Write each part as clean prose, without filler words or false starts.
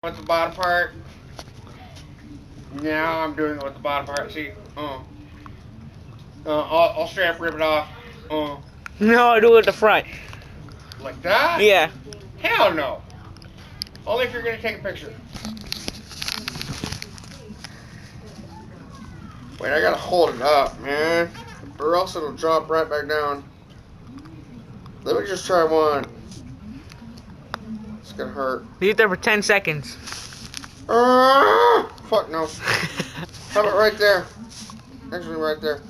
with the bottom part. Now I'm doing it with the bottom part. See, I'll straight up rip it off. No, do it at the front. Like that? Yeah. Hell no. Only if you're gonna take a picture. Wait, I gotta hold it up, man, or else it'll drop right back down. Let me just try one. It's gonna hurt. Leave it there for 10 seconds. Fuck no. How about right there? Actually, right there.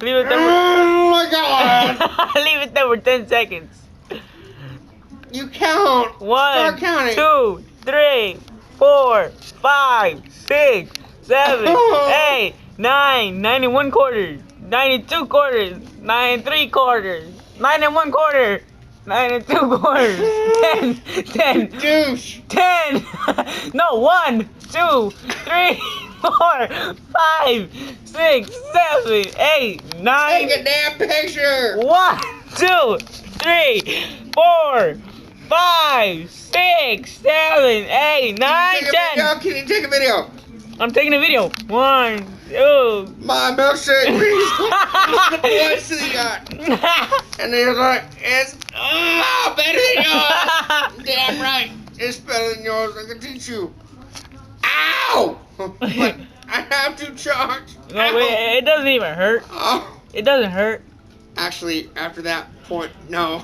Leave it there Oh my god! for leave it there for 10 seconds. You count. 1, Start counting. 2, 3, 4, 5, 6, 7, 8, 9, 91 quarters, 92 quarters, 93 quarters, 91 quarter, 92 quarters, 10, Douche. 10, no, 1, 2, 3, 4, 5, 6, 7, 8, 9. Take a damn picture. 1, 2, 3, 4, 5, 6, 7, 8, 9, Take a 10. video. Can you take a video? I'm taking a video. 1, 2. My milkshake. What do you got? And he was like, it's better than yours. Damn right. It's better than yours. I can teach you. Ow! Like, I have to charge. No, wait, it doesn't even hurt. Oh. It doesn't hurt. Actually, after that point, no.